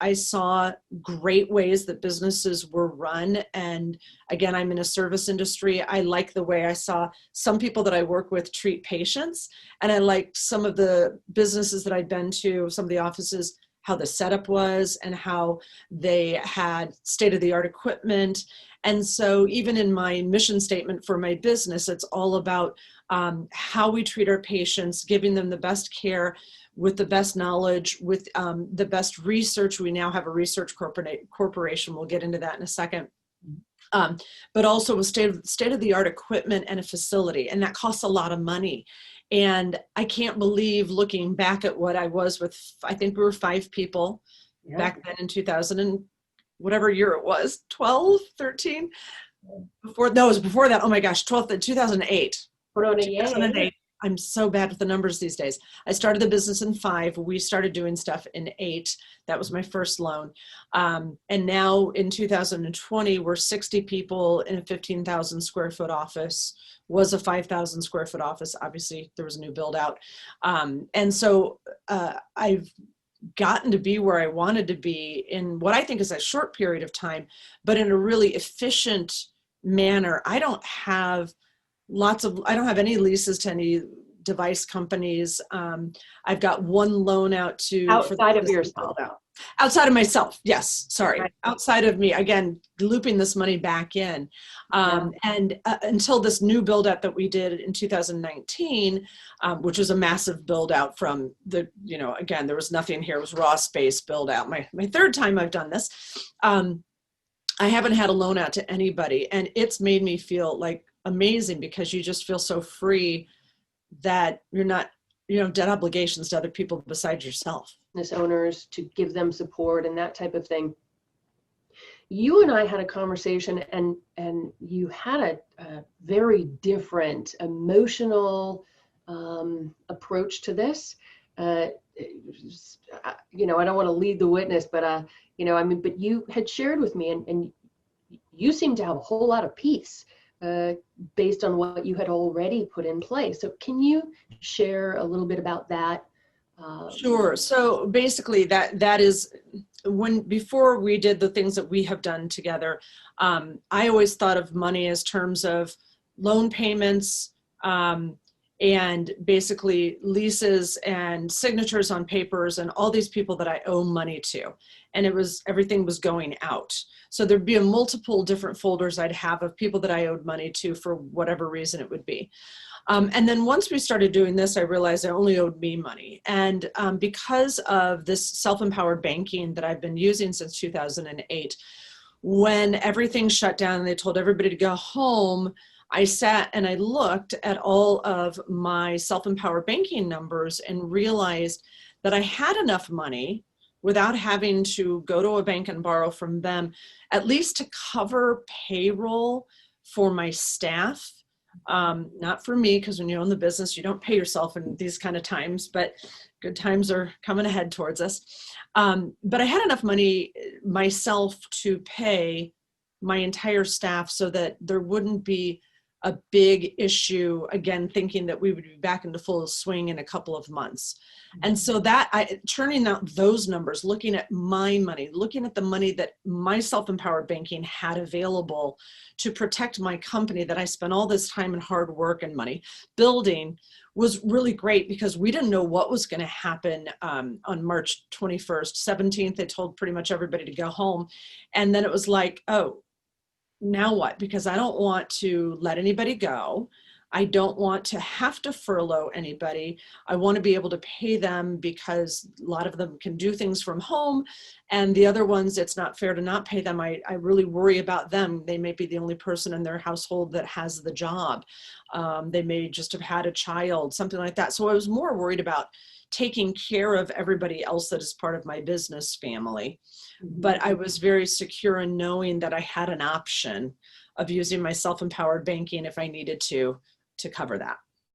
I saw great ways that businesses were run. And again, I'm in a service industry. I like the way I saw some people that I work with treat patients. And I liked some of the businesses that I'd been to, some of the offices, how the setup was and how they had state-of-the-art equipment. And so even in my mission statement for my business, it's all about how we treat our patients, giving them the best care with the best knowledge, with the best research. We now have a research corporation. We'll get into that in a second. But also with state-of-the-art equipment and a facility, and that costs a lot of money. And I can't believe, looking back at what I was with, I think we were 5 people back then in 2000 and whatever year it was, 12, 13? Before, no, it was before that. Oh my gosh, 2008. 2008. I'm so bad with the numbers these days. I started the business in 5. We started doing stuff in 8. That was my first loan. And now in 2020, we're 60 people in a 15,000 square foot office. Was a 5,000 square foot office. Obviously, there was a new build out. And so I've gotten to be where I wanted to be in what I think is a short period of time, but in a really efficient manner. I don't have any leases to any device companies. I've got one loan out to outside of yourself. Outside of myself, yes. Sorry, right. Outside of me. Again, looping this money back in, and until this new build out that we did in 2019, which was a massive build out from the, again, there was nothing here. It was raw space build out. My 3rd time I've done this. I haven't had a loan out to anybody, and it's made me feel like amazing, because you just feel so free that you're not, debt obligations to other people besides yourself. Business owners, to give them support and that type of thing. You and I had a conversation, and you had a very different emotional approach to this. I don't want to lead the witness, but but you had shared with me, and you seem to have a whole lot of peace based on what you had already put in place. So can you share a little bit about that? Sure. So basically that is before we did the things that we have done together, I always thought of money as terms of loan payments, and basically leases and signatures on papers and all these people that I owe money to. And everything was going out. So there'd be multiple different folders I'd have of people that I owed money to for whatever reason it would be. And then once we started doing this, I realized I only owed me money. And because of this self-empowered banking that I've been using since 2008, when everything shut down and they told everybody to go home, I sat and I looked at all of my self-empowered banking numbers and realized that I had enough money without having to go to a bank and borrow from them, at least to cover payroll for my staff. Not for me, because when you own the business, you don't pay yourself in these kind of times, but good times are coming ahead towards us. But I had enough money myself to pay my entire staff so that there wouldn't be a big issue, again, thinking that we would be back into full swing in a couple of months. And so turning out those numbers, looking at my money, looking at the money that my self-empowered banking had available to protect my company that I spent all this time and hard work and money building, was really great, because we didn't know what was going to happen on March 21st, 17th. They told pretty much everybody to go home. And then it was like, oh, now what? Because I don't want to let anybody go. I don't want to have to furlough anybody. I want to be able to pay them, because a lot of them can do things from home, and the other ones, it's not fair to not pay them. I really worry about them. They may be the only person in their household that has the job. They may just have had a child, something like that. So I was more worried about taking care of everybody else that is part of my business family. But I was very secure in knowing that I had an option of using my self-empowered banking if I needed to cover that.